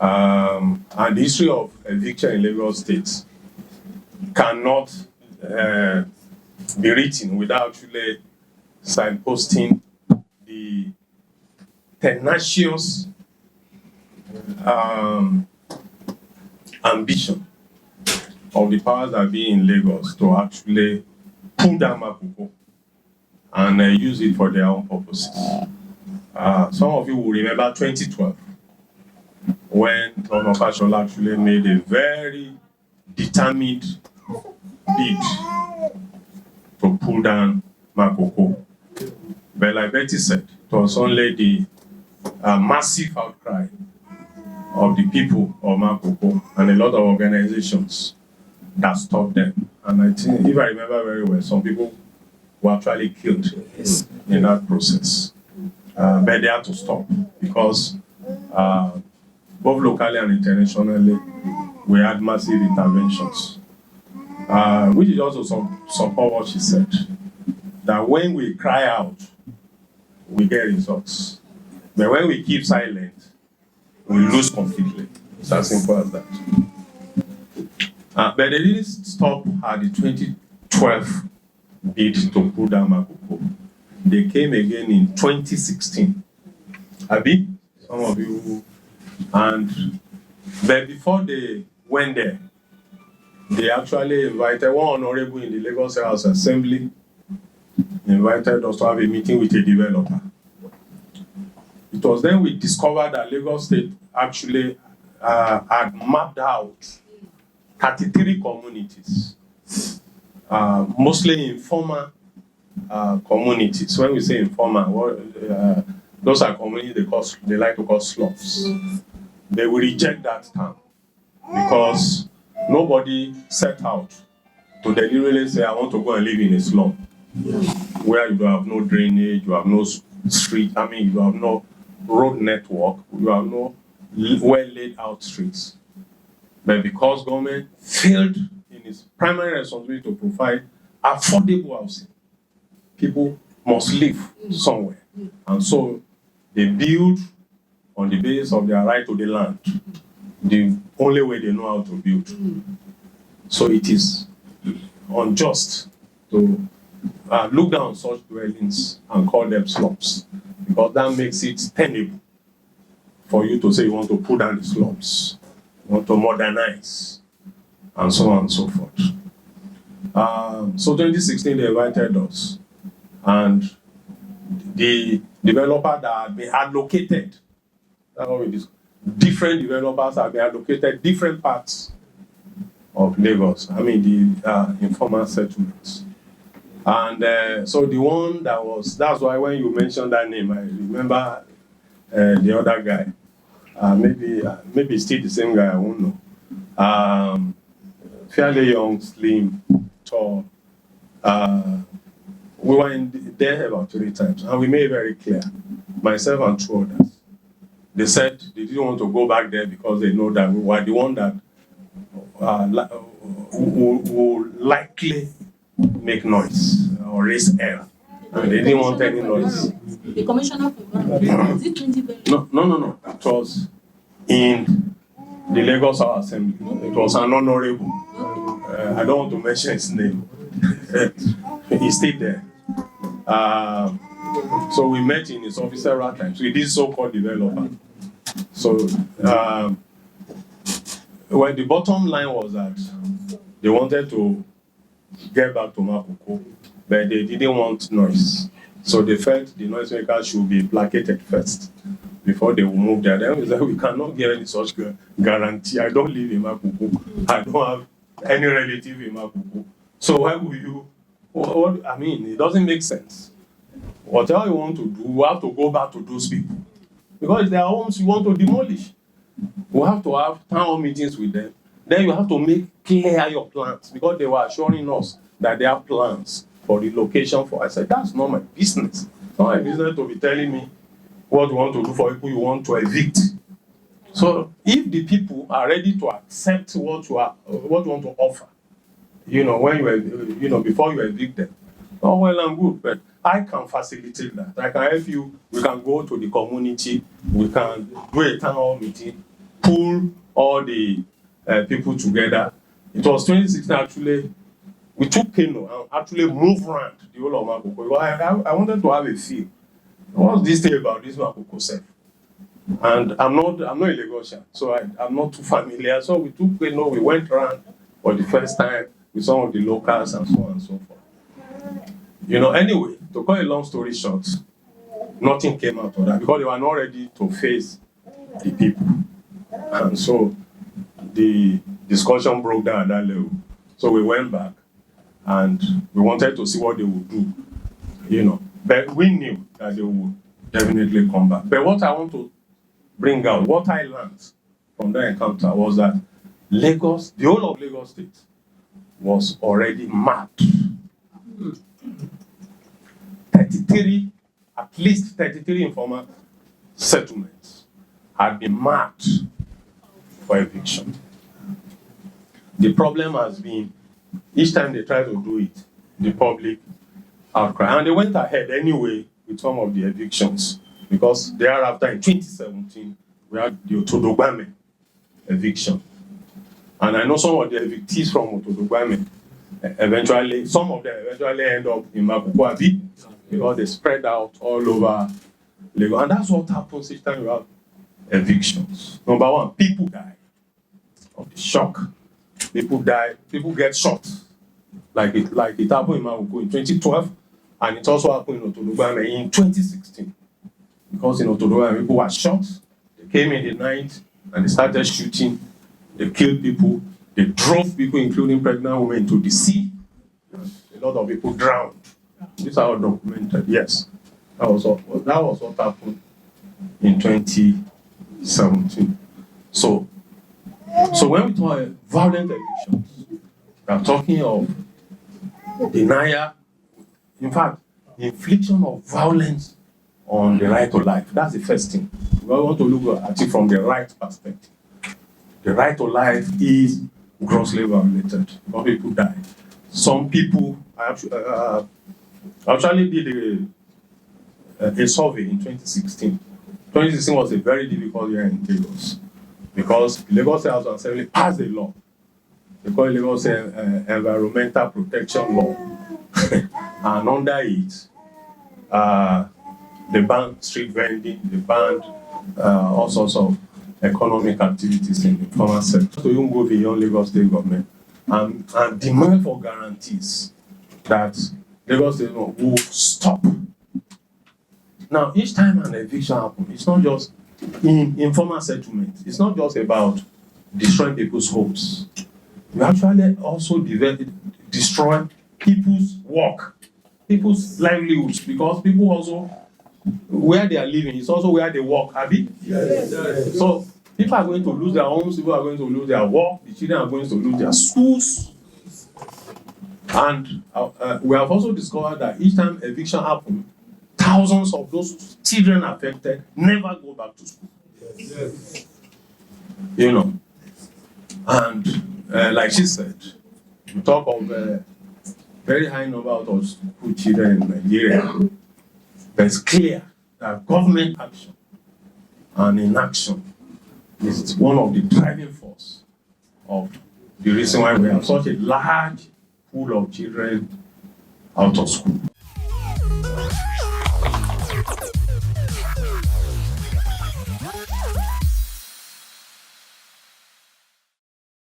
And the history of eviction in Lagos State cannot be written without actually signposting the tenacious ambition of the powers that be in Lagos to actually pull down Makoko and use it for their own purposes. Some of you will remember 2012, when Governor Fashola actually made a very determined bid to pull down Makoko. But like Betty said, it was only the massive outcry of the people of Makoko and a lot of organizations that stopped them. And I think, if I remember very well, some people were actually killed in that process. But they had to stop because both locally and internationally, we had massive interventions. Which is also support what she said, that when we cry out, we get results. But when we keep silent, we lose completely. It's as simple as that. But they didn't stop at the 2012 bid to pull down Makoko. They came again in 2016. Abi, some of you, but before they went there, they actually invited one honorable in the Lagos House Assembly, invited us to have a meeting with a developer. It was then we discovered that Lagos State actually had mapped out 33 communities, mostly informal communities. When we say informal, those are communities they like to call slums. They will reject that term because nobody set out to deliberately say, I want to go and live in a slum where you have no drainage, you have no street, you have no road network, you have no well laid out streets. But because government failed in its primary responsibility to provide affordable housing, people must live somewhere. And so they build on the basis of their right to the land, the only way they know how to build. So it is unjust to look down on such dwellings and call them slums, because that makes it tenable for you to say you want to pull down the slums, you want to modernize, and so on and so forth. So 2016, they invited us, and the developer that had been allocated, different developers have been allocated different parts of Lagos, the informal settlements. And so the one that's why when you mentioned that name, I remember the other guy. Maybe still the same guy, I won't know. Fairly young, slim, tall. We were there about 3 times, and we made it very clear, myself and 2 others. They said they didn't want to go back there because they know that we were the one that will likely make noise or raise air. They didn't want any noise. The commissioner for environment, is it 20? No. It was in the Lagos House Assembly. It was an honorable. I don't want to mention his name. He stayed there. So we met in his office several times with this so-called developer. So, well, the bottom line was that they wanted to get back to Makoko, but they didn't want noise. So they felt the noisemakers should be placated first before they will move there. Then we said, we cannot give any such guarantee. I don't live in Makoko. I don't have any relative in Makoko. So why will you? It doesn't make sense. Whatever you want to do, we have to go back to those people. Because their homes you want to demolish. We have to have town hall meetings with them. Then you have to make clear your plans, because they were assuring us that they have plans for the location for. I said, that's not my business. It's not my business to be telling me what you want to do for people you want to evict. So if the people are ready to accept what you want to offer, when you before you evict them, oh well and good, but I can facilitate that. I can help you. We can go to the community. We can do a town hall meeting pull all the people together. It was 2016 actually. We took Kano and actually moved around the whole of Makoko. I wanted to have a feel. What's this thing about this Makoko self? And I'm not a Lagosian, so I'm not too familiar. So we took Kano, we went around for the first time with some of the locals and so on and so forth. Anyway, to cut a long story short, nothing came out of that because they were not ready to face the people. And so the discussion broke down at that level. So we went back and we wanted to see what they would do, But we knew that they would definitely come back. But what I want to bring out, what I learned from that encounter was that Lagos, the whole of Lagos State, was already mapped. 33, at least 33 informal settlements had been marked for eviction. The problem has been, each time they try to do it, the public outcry. And they went ahead anyway with some of the evictions, because thereafter in 2017, we had the Otodogbame eviction. And I know some of the evictees from Otodogbame, some of them eventually end up in Makoko, because they spread out all over Lagos. And that's what happens each time you have evictions. Number one, people die of the shock. People die, people get shot. Like it happened in Makoko in 2012, and it also happened in Otodogbame in 2016. Because in Otodogbame, people were shot, they came in the night and they started shooting, they killed people, they drove people, including pregnant women, into the sea. A lot of people drowned. These are all documented, yes. That was what happened in 2017. So when we talk about violent evictions, we are talking of denial, in fact, the infliction of violence on the right to life. That's the first thing. We want to look at it from the right perspective. The right to life is grossly violated. Some people die. Some people, I actually did a survey in 2016. 2016 was a very difficult year in Lagos, because Lagos House of Assembly passed a law. They call it Lagos Environmental Protection Law. And under it, they banned street vending, they banned all sorts of economic activities in the informal sector. So you can go beyond Lagos State government and demand for guarantees that Lagos State will stop. Now, each time an eviction happens, it's not just in informal settlement. It's not just about destroying people's homes. You actually also destroy people's work, people's livelihoods, because people also, where they are living is also where they work, Abi? Yes. So people are going to lose their homes, people are going to lose their work, the children are going to lose their schools. And we have also discovered that each time eviction happens, thousands of those children affected never go back to school. Yes. And like she said, we talk of a very high number of school children in Nigeria. But it's clear that government action and inaction is one of the driving force of the reason why we have such a large pool of children out of school.